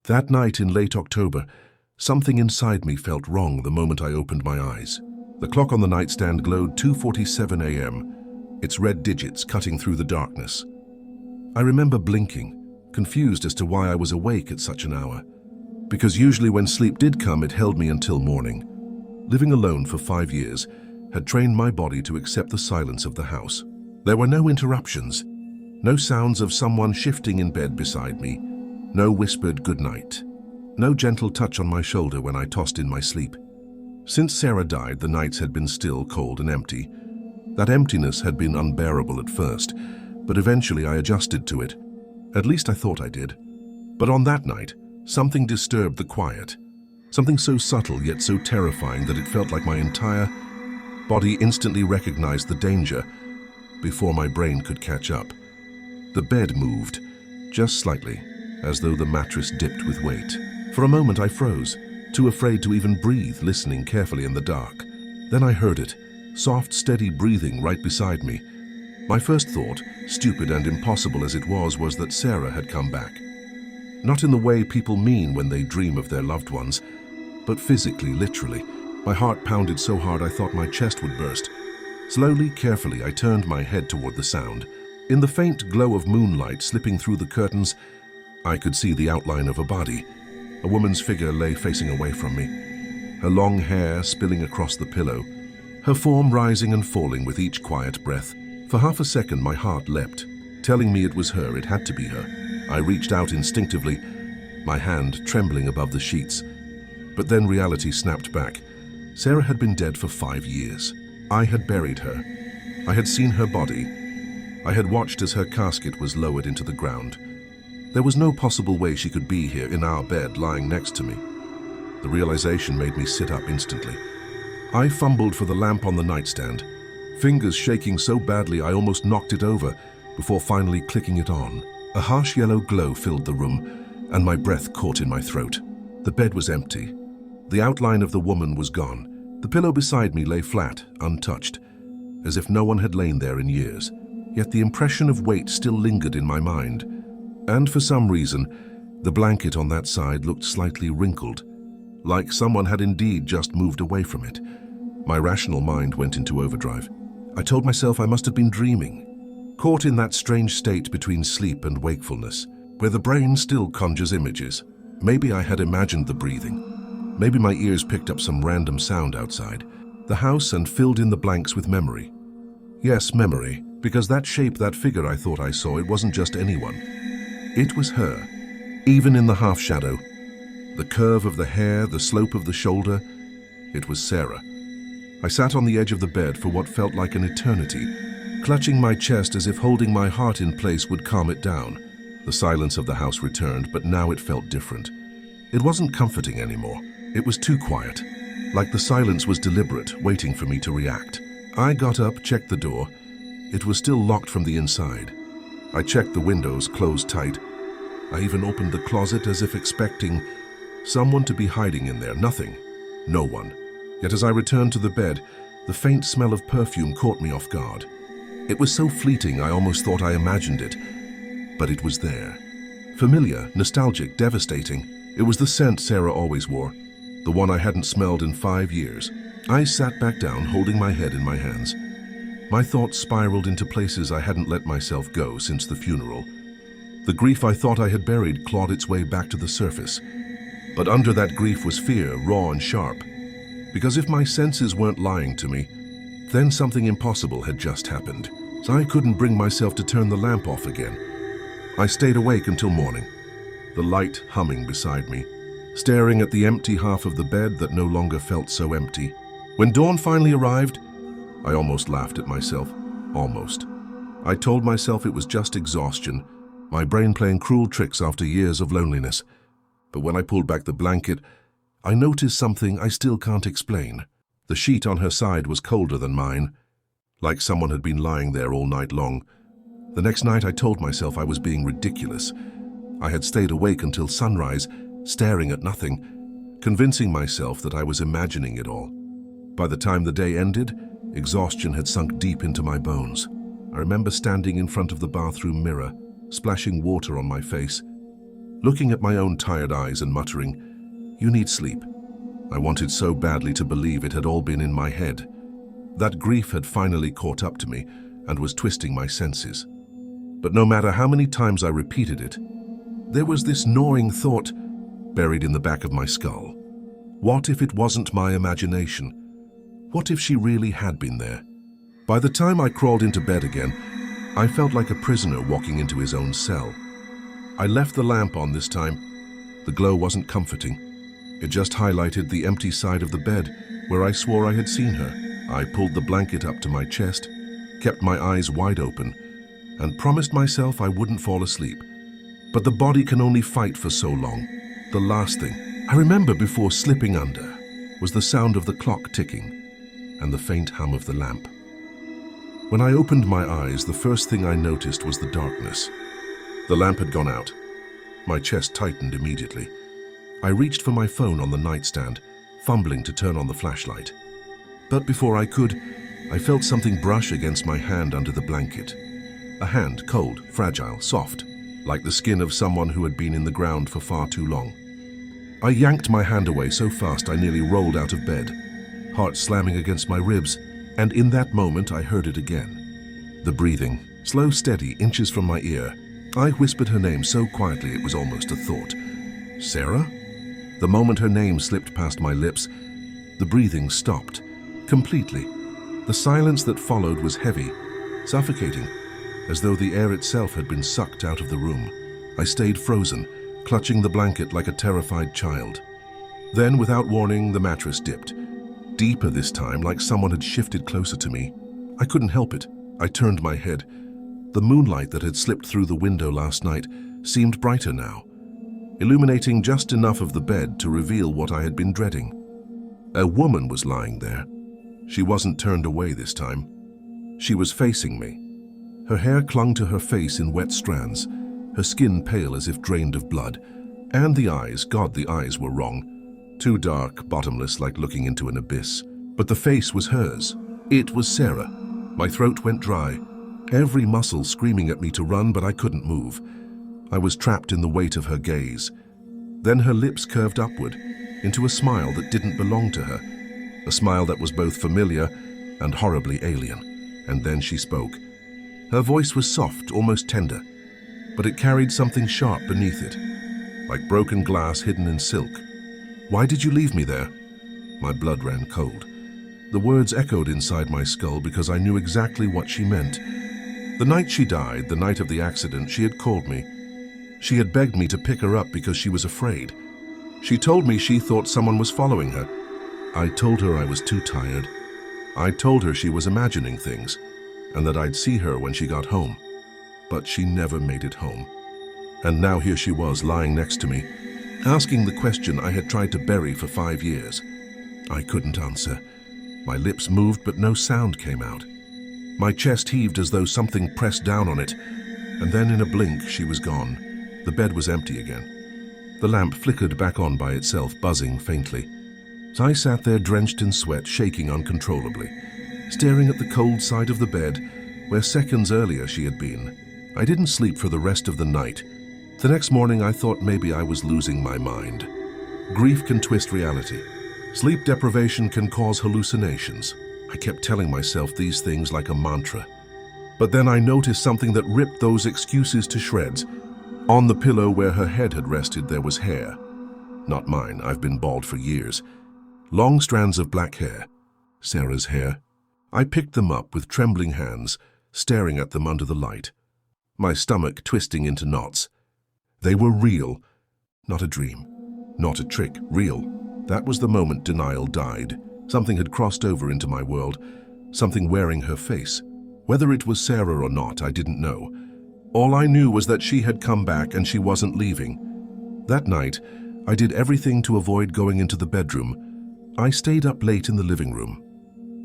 That night in late October, something inside me felt wrong the moment I opened my eyes. The clock on the nightstand glowed 2:47 a.m., its red digits cutting through the darkness. I remember blinking, confused as to why I was awake at such an hour. Because usually when sleep did come, it held me until morning. Living alone for 5 years had trained my body to accept the silence of the house. There were no interruptions, no sounds of someone shifting in bed beside me, no whispered goodnight, no gentle touch on my shoulder when I tossed in my sleep. Since Sarah died, the nights had been still, cold, and empty. That emptiness had been unbearable at first, but eventually I adjusted to it. At least I thought I did. But on that night, something disturbed the quiet. Something so subtle yet so terrifying that it felt like my entire body instantly recognized the danger before my brain could catch up. The bed moved, just slightly, as though the mattress dipped with weight. For a moment I froze, too afraid to even breathe, listening carefully in the dark. Then I heard it, soft, steady breathing right beside me. My first thought, stupid and impossible as it was that Sarah had come back. Not in the way people mean when they dream of their loved ones, but physically, literally. My heart pounded so hard I thought my chest would burst. Slowly, carefully, I turned my head toward the sound. In the faint glow of moonlight slipping through the curtains, I could see the outline of a body. A woman's figure lay facing away from me, her long hair spilling across the pillow, her form rising and falling with each quiet breath. For half a second, my heart leapt, telling me it was her, it had to be her. I reached out instinctively, my hand trembling above the sheets. But then reality snapped back. Sarah had been dead for 5 years. I had buried her. I had seen her body. I had watched as her casket was lowered into the ground. There was no possible way she could be here in our bed lying next to me. The realization made me sit up instantly. I fumbled for the lamp on the nightstand, fingers shaking so badly I almost knocked it over before finally clicking it on. A harsh yellow glow filled the room, and my breath caught in my throat. The bed was empty. The outline of the woman was gone. The pillow beside me lay flat, untouched, as if no one had lain there in years. Yet the impression of weight still lingered in my mind. And for some reason, the blanket on that side looked slightly wrinkled, like someone had indeed just moved away from it. My rational mind went into overdrive. I told myself I must have been dreaming, caught in that strange state between sleep and wakefulness, where the brain still conjures images. Maybe I had imagined the breathing. Maybe my ears picked up some random sound outside the house and filled in the blanks with memory. Yes, memory, because that shape, that figure I thought I saw, it wasn't just anyone. It was her, even in the half-shadow. The curve of the hair, the slope of the shoulder, it was Sarah. I sat on the edge of the bed for what felt like an eternity, clutching my chest as if holding my heart in place would calm it down. The silence of the house returned, but now it felt different. It wasn't comforting anymore. It was too quiet, like the silence was deliberate, waiting for me to react. I got up, checked the door. It was still locked from the inside. I checked the windows, closed tight. I even opened the closet as if expecting someone to be hiding in there. Nothing. No one. Yet as I returned to the bed, the faint smell of perfume caught me off guard. It was so fleeting I almost thought I imagined it. But it was there. Familiar, nostalgic, devastating. It was the scent Sarah always wore, the one I hadn't smelled in 5 years. I sat back down, holding my head in my hands. My thoughts spiraled into places I hadn't let myself go since the funeral. The grief I thought I had buried clawed its way back to the surface. But under that grief was fear, raw and sharp. Because if my senses weren't lying to me, then something impossible had just happened. So I couldn't bring myself to turn the lamp off again. I stayed awake until morning, the light humming beside me, staring at the empty half of the bed that no longer felt so empty. When dawn finally arrived, I almost laughed at myself. Almost. I told myself it was just exhaustion, my brain playing cruel tricks after years of loneliness. But when I pulled back the blanket, I noticed something I still can't explain. The sheet on her side was colder than mine, like someone had been lying there all night long. The next night I told myself I was being ridiculous. I had stayed awake until sunrise, staring at nothing, convincing myself that I was imagining it all. By the time the day ended, exhaustion had sunk deep into my bones. I remember standing in front of the bathroom mirror, splashing water on my face. looking at my own tired eyes and muttering, "You need sleep." I wanted so badly to believe it had all been in my head. That grief had finally caught up to me and was twisting my senses. But no matter how many times I repeated it, there was this gnawing thought buried in the back of my skull. What if it wasn't my imagination? What if she really had been there? By the time I crawled into bed again, I felt like a prisoner walking into his own cell. I left the lamp on this time. The glow wasn't comforting. It just highlighted the empty side of the bed where I swore I had seen her. I pulled the blanket up to my chest, kept my eyes wide open, and promised myself I wouldn't fall asleep. But the body can only fight for so long. The last thing I remember before slipping under was the sound of the clock ticking and the faint hum of the lamp. When I opened my eyes, the first thing I noticed was the darkness. The lamp had gone out. My chest tightened immediately. I reached for my phone on the nightstand, fumbling to turn on the flashlight. But before I could, I felt something brush against my hand under the blanket. A hand, cold, fragile, soft, like the skin of someone who had been in the ground for far too long. I yanked my hand away so fast I nearly rolled out of bed, heart slamming against my ribs, and in that moment I heard it again. The breathing, slow, steady, inches from my ear. I whispered her name so quietly it was almost a thought. Sarah? The moment her name slipped past my lips, the breathing stopped, completely. The silence that followed was heavy, suffocating, as though the air itself had been sucked out of the room. I stayed frozen, clutching the blanket like a terrified child. Then, without warning, the mattress dipped. Deeper this time, like someone had shifted closer to me. I couldn't help it. I turned my head. The moonlight that had slipped through the window last night seemed brighter now, illuminating just enough of the bed to reveal what I had been dreading. A woman was lying there. She wasn't turned away this time. She was facing me. Her hair clung to her face in wet strands, her skin pale as if drained of blood, and the eyes, God, the eyes were wrong. Too dark, bottomless, like looking into an abyss. But the face was hers. It was Sarah. My throat went dry, every muscle screaming at me to run, but I couldn't move. I was trapped in the weight of her gaze. Then her lips curved upward, into a smile that didn't belong to her, a smile that was both familiar and horribly alien. And then she spoke. Her voice was soft, almost tender, but it carried something sharp beneath it, like broken glass hidden in silk. "Why did you leave me there?" My blood ran cold. The words echoed inside my skull because I knew exactly what she meant. The night she died, the night of the accident, she had called me. She had begged me to pick her up because she was afraid. She told me she thought someone was following her. I told her I was too tired. I told her she was imagining things, and that I'd see her when she got home. But she never made it home. And now here she was, lying next to me, asking the question I had tried to bury for 5 years. I couldn't answer. My lips moved, but no sound came out. My chest heaved as though something pressed down on it, and then in a blink she was gone. The bed was empty again. The lamp flickered back on by itself, buzzing faintly. I sat there drenched in sweat, shaking uncontrollably, staring at the cold side of the bed where seconds earlier she had been. I didn't sleep for the rest of the night. The next morning I thought maybe I was losing my mind. Grief can twist reality. Sleep deprivation can cause hallucinations. I kept telling myself these things like a mantra. But then I noticed something that ripped those excuses to shreds. On the pillow where her head had rested there was hair. Not mine, I've been bald for years. Long strands of black hair. Sarah's hair. I picked them up with trembling hands, staring at them under the light. My stomach twisting into knots. They were real. Not a dream. Not a trick. Real. That was the moment denial died. Something had crossed over into my world. Something wearing her face. Whether it was Sarah or not, I didn't know. All I knew was that she had come back and she wasn't leaving. That night, I did everything to avoid going into the bedroom. I stayed up late in the living room,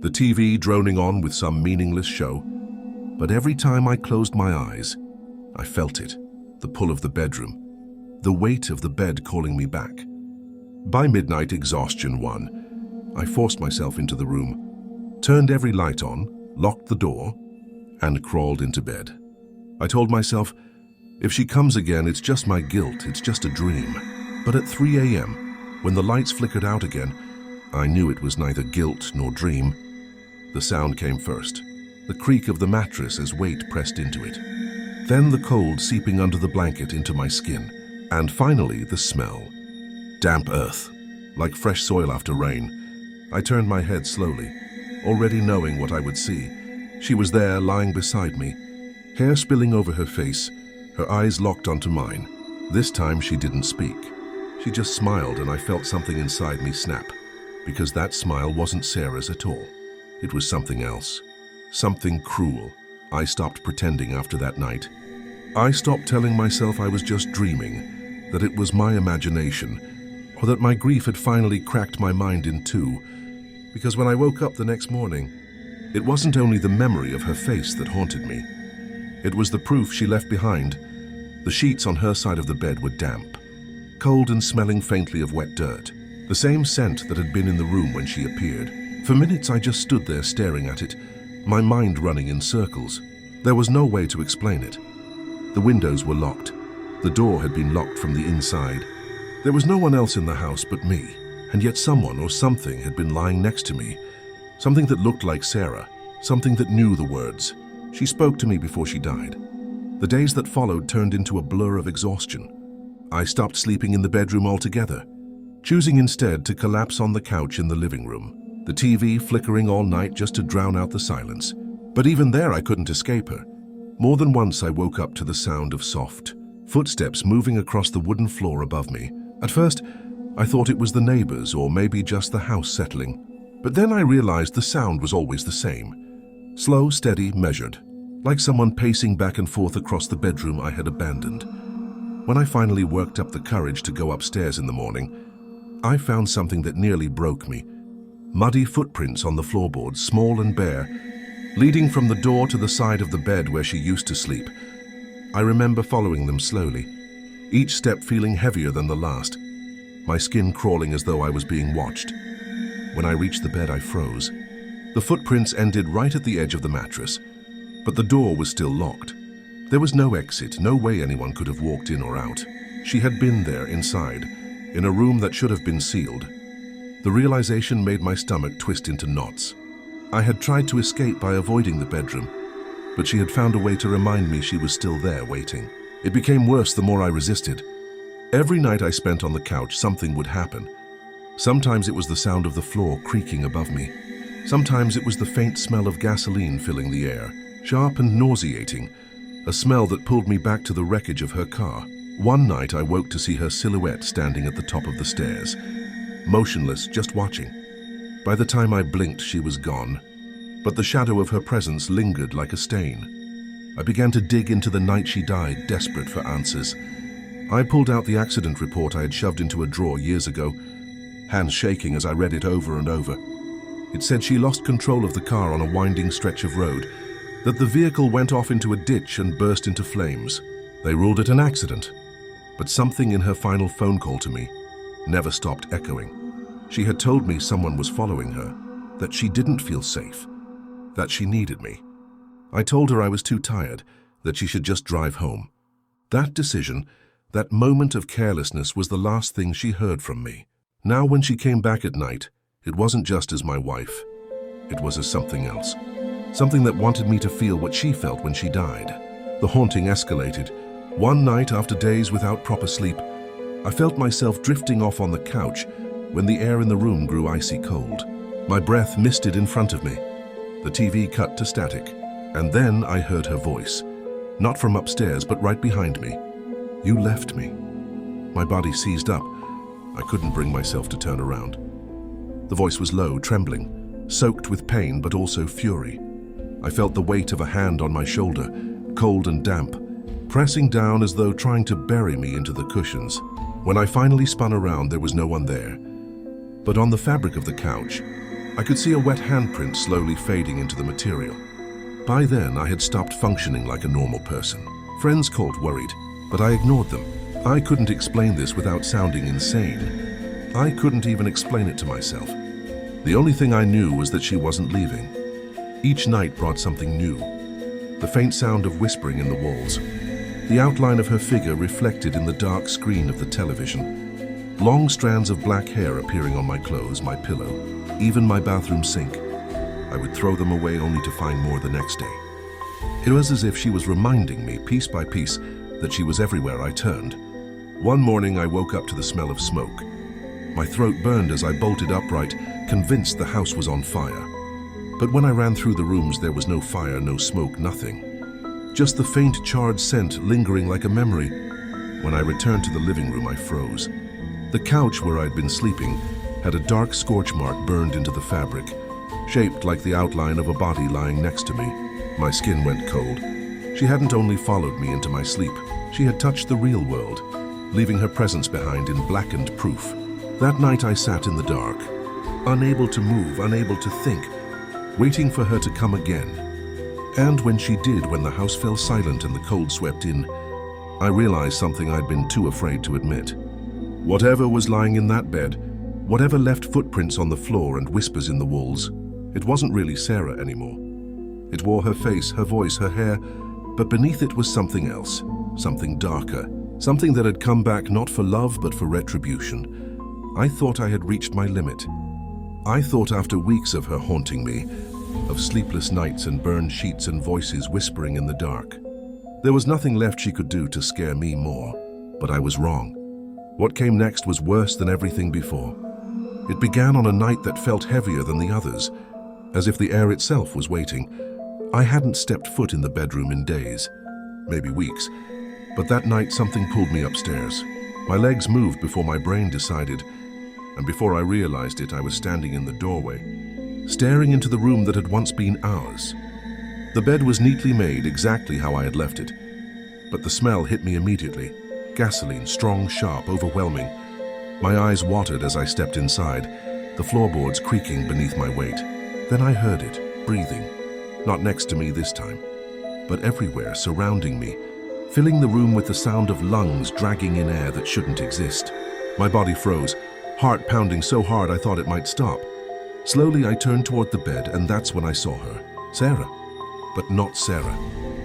the TV droning on with some meaningless show. But every time I closed my eyes, I felt it, the pull of the bedroom, the weight of the bed calling me back. By midnight, exhaustion won. I forced myself into the room, turned every light on, locked the door, and crawled into bed. I told myself, If she comes again, it's just my guilt, it's just a dream. But at 3 a.m., when the lights flickered out again, I knew it was neither guilt nor dream. The sound came first, the creak of the mattress as weight pressed into it. Then the cold seeping under the blanket into my skin. And finally, the smell. Damp earth, like fresh soil after rain. I turned my head slowly, already knowing what I would see. She was there, lying beside me, hair spilling over her face, her eyes locked onto mine. This time she didn't speak. She just smiled, and I felt something inside me snap, because that smile wasn't Sarah's at all. It was something else, something cruel. I stopped pretending after that night. I stopped telling myself I was just dreaming, that it was my imagination, or that my grief had finally cracked my mind in two. Because when I woke up the next morning, it wasn't only the memory of her face that haunted me. It was the proof she left behind. The sheets on her side of the bed were damp, cold and smelling faintly of wet dirt, the same scent that had been in the room when she appeared. For minutes I just stood there staring at it, my mind running in circles. There was no way to explain it. The windows were locked. The door had been locked from the inside. There was no one else in the house but me, and yet someone or something had been lying next to me. Something that looked like Sarah, something that knew the words. She spoke to me before she died. The days that followed turned into a blur of exhaustion. I stopped sleeping in the bedroom altogether, choosing instead to collapse on the couch in the living room, the TV flickering all night just to drown out the silence. But even there I couldn't escape her. More than once I woke up to the sound of soft footsteps moving across the wooden floor above me. At first, I thought it was the neighbors or maybe just the house settling. But then I realized the sound was always the same. Slow, steady, measured, like someone pacing back and forth across the bedroom I had abandoned. When I finally worked up the courage to go upstairs in the morning, I found something that nearly broke me. Muddy footprints on the floorboards, small and bare, leading from the door to the side of the bed where she used to sleep. I remember following them slowly, each step feeling heavier than the last, my skin crawling as though I was being watched. When I reached the bed, I froze. The footprints ended right at the edge of the mattress, but the door was still locked. There was no exit, no way anyone could have walked in or out. She had been there, inside, in a room that should have been sealed. The realization made my stomach twist into knots. I had tried to escape by avoiding the bedroom, but she had found a way to remind me she was still there waiting. It became worse the more I resisted. Every night I spent on the couch, something would happen. Sometimes it was the sound of the floor creaking above me. Sometimes it was the faint smell of gasoline filling the air, sharp and nauseating, a smell that pulled me back to the wreckage of her car. One night I woke to see her silhouette standing at the top of the stairs, motionless, just watching. By the time I blinked, she was gone, but the shadow of her presence lingered like a stain. I began to dig into the night she died, desperate for answers. I pulled out the accident report I had shoved into a drawer years ago, hands shaking as I read it over and over. It said she lost control of the car on a winding stretch of road, that the vehicle went off into a ditch and burst into flames. They ruled it an accident, but something in her final phone call to me never stopped echoing. She had told me someone was following her, that she didn't feel safe, that she needed me. I told her I was too tired, that she should just drive home. That decision, that moment of carelessness, was the last thing she heard from me. Now when she came back at night, it wasn't just as my wife. It was as something else. Something that wanted me to feel what she felt when she died. The haunting escalated. One night, after days without proper sleep, I felt myself drifting off on the couch when the air in the room grew icy cold. My breath misted in front of me. The TV cut to static, and then I heard her voice. Not from upstairs, but right behind me. "You left me." My body seized up. I couldn't bring myself to turn around. The voice was low, trembling, soaked with pain but also fury. I felt the weight of a hand on my shoulder, cold and damp, pressing down as though trying to bury me into the cushions. When I finally spun around, there was no one there. But on the fabric of the couch, I could see a wet handprint slowly fading into the material. By then, I had stopped functioning like a normal person. Friends called worried, but I ignored them. I couldn't explain this without sounding insane. I couldn't even explain it to myself. The only thing I knew was that she wasn't leaving. Each night brought something new. The faint sound of whispering in the walls, the outline of her figure reflected in the dark screen of the television. Long strands of black hair appearing on my clothes, my pillow, even my bathroom sink. I would throw them away only to find more the next day. It was as if she was reminding me, piece by piece, that she was everywhere I turned. One morning I woke up to the smell of smoke. My throat burned as I bolted upright, convinced the house was on fire. But when I ran through the rooms, there was no fire, no smoke, nothing. Just the faint charred scent lingering like a memory. When I returned to the living room, I froze. The couch where I'd been sleeping had a dark scorch mark burned into the fabric, shaped like the outline of a body lying next to me. My skin went cold. She hadn't only followed me into my sleep, she had touched the real world, leaving her presence behind in blackened proof. That night I sat in the dark, unable to move, unable to think, waiting for her to come again. And when she did, when the house fell silent and the cold swept in, I realized something I'd been too afraid to admit. Whatever was lying in that bed, whatever left footprints on the floor and whispers in the walls, it wasn't really Sarah anymore. It wore her face, her voice, her hair, but beneath it was something else, something darker, something that had come back not for love but for retribution. I thought I had reached my limit. I thought after weeks of her haunting me, of sleepless nights and burned sheets and voices whispering in the dark, there was nothing left she could do to scare me more. But I was wrong. What came next was worse than everything before. It began on a night that felt heavier than the others, as if the air itself was waiting. I hadn't stepped foot in the bedroom in days, maybe weeks, but that night something pulled me upstairs. My legs moved before my brain decided, and before I realized it, I was standing in the doorway, staring into the room that had once been ours. The bed was neatly made, exactly how I had left it, but the smell hit me immediately. Gasoline, strong, sharp, overwhelming. My eyes watered as I stepped inside, the floorboards creaking beneath my weight. Then I heard it, breathing. Not next to me this time, but everywhere, surrounding me, filling the room with the sound of lungs dragging in air that shouldn't exist. My body froze, heart pounding so hard I thought it might stop. Slowly I turned toward the bed, and that's when I saw her. Sarah. But not Sarah.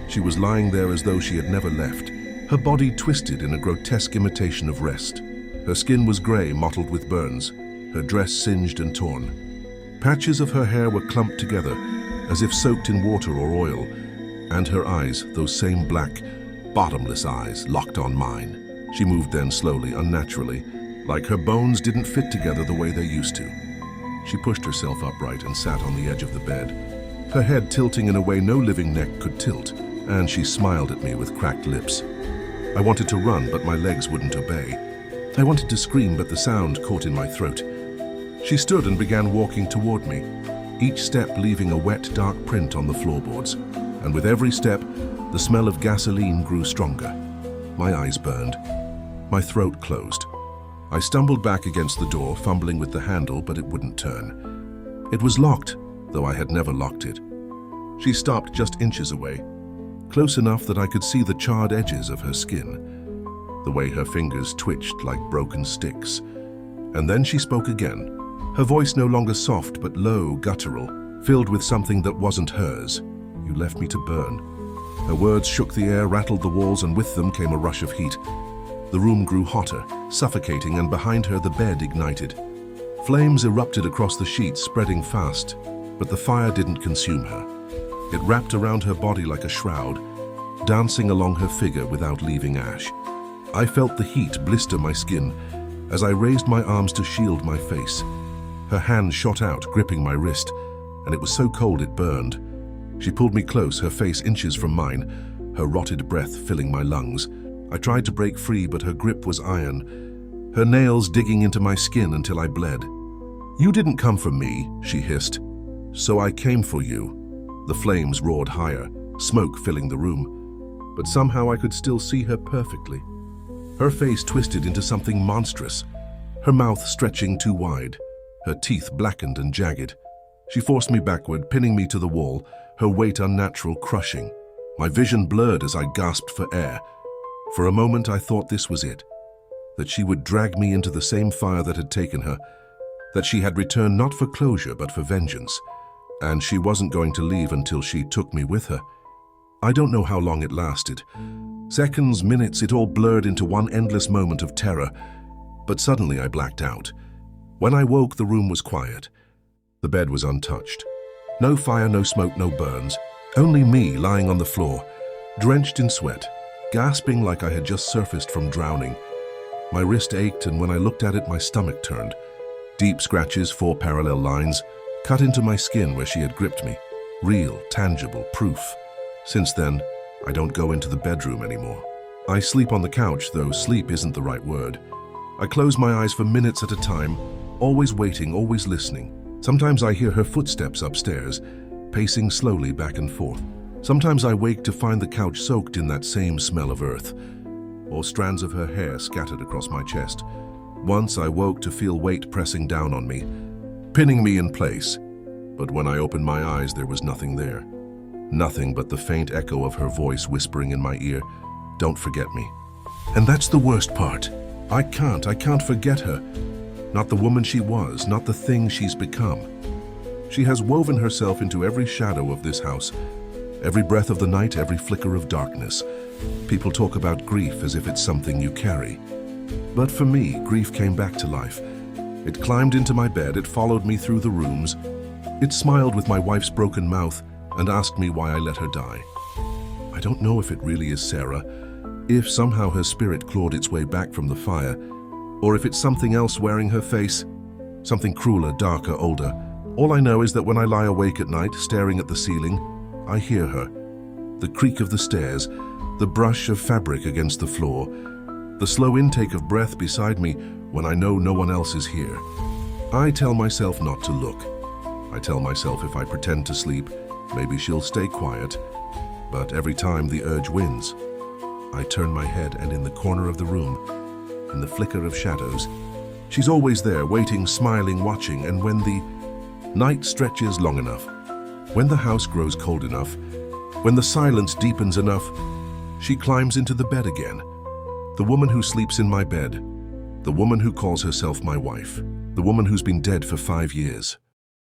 She was lying there as though she had never left, her body twisted in a grotesque imitation of rest. Her skin was gray, mottled with burns, her dress singed and torn. Patches of her hair were clumped together, as if soaked in water or oil, and her eyes, those same black, bottomless eyes, locked on mine. She moved then slowly, unnaturally, like her bones didn't fit together the way they used to. She pushed herself upright and sat on the edge of the bed, her head tilting in a way no living neck could tilt, and she smiled at me with cracked lips. I wanted to run, but my legs wouldn't obey. I wanted to scream, but the sound caught in my throat. She stood and began walking toward me, each step leaving a wet, dark print on the floorboards, and with every step, the smell of gasoline grew stronger. My eyes burned. My throat closed. I stumbled back against the door, fumbling with the handle, but it wouldn't turn. It was locked, though I had never locked it. She stopped just inches away, close enough that I could see the charred edges of her skin, the way her fingers twitched like broken sticks. And then she spoke again, her voice no longer soft but low, guttural, filled with something that wasn't hers. "You left me to burn." Her words shook the air, rattled the walls, and with them came a rush of heat. The room grew hotter, suffocating, and behind her the bed ignited. Flames erupted across the sheets, spreading fast, but the fire didn't consume her. It wrapped around her body like a shroud, dancing along her figure without leaving ash. I felt the heat blister my skin as I raised my arms to shield my face. Her hand shot out, gripping my wrist, and it was so cold it burned. She pulled me close, her face inches from mine, her rotted breath filling my lungs. I tried to break free, but her grip was iron, her nails digging into my skin until I bled. "You didn't come for me," she hissed. "So I came for you." The flames roared higher, smoke filling the room, but somehow I could still see her perfectly. Her face twisted into something monstrous, her mouth stretching too wide, her teeth blackened and jagged. She forced me backward, pinning me to the wall, her weight unnatural, crushing. My vision blurred as I gasped for air. For a moment I thought this was it, that she would drag me into the same fire that had taken her, that she had returned not for closure but for vengeance, and she wasn't going to leave until she took me with her. I don't know how long it lasted. Seconds, minutes, it all blurred into one endless moment of terror. But suddenly I blacked out. When I woke, the room was quiet. The bed was untouched. No fire, no smoke, no burns. Only me lying on the floor, drenched in sweat, gasping like I had just surfaced from drowning. My wrist ached, and when I looked at it, my stomach turned. Deep scratches, 4 parallel lines, cut into my skin where she had gripped me. Real, tangible proof. Since then, I don't go into the bedroom anymore. I sleep on the couch, though sleep isn't the right word. I close my eyes for minutes at a time, always waiting, always listening. Sometimes I hear her footsteps upstairs, pacing slowly back and forth. Sometimes I wake to find the couch soaked in that same smell of earth, or strands of her hair scattered across my chest. Once I woke to feel weight pressing down on me, pinning me in place. But when I opened my eyes, there was nothing there. Nothing but the faint echo of her voice whispering in my ear, "Don't forget me." And that's the worst part. I can't forget her. Not the woman she was, not the thing she's become. She has woven herself into every shadow of this house, every breath of the night, every flicker of darkness. People talk about grief as if it's something you carry. But for me, grief came back to life. It climbed into my bed, it followed me through the rooms. It smiled with my wife's broken mouth and asked me why I let her die. I don't know if it really is Sarah, if somehow her spirit clawed its way back from the fire, or if it's something else wearing her face, something crueler, darker, older. All I know is that when I lie awake at night, staring at the ceiling, I hear her. The creak of the stairs, the brush of fabric against the floor, the slow intake of breath beside me when I know no one else is here. I tell myself not to look. I tell myself if I pretend to sleep, maybe she'll stay quiet. But every time the urge wins, I turn my head, and in the corner of the room, in the flicker of shadows, she's always there, waiting, smiling, watching. And when the night stretches long enough, when the house grows cold enough, when the silence deepens enough, she climbs into the bed again. The woman who sleeps in my bed, the woman who calls herself my wife, the woman who's been dead for 5 years.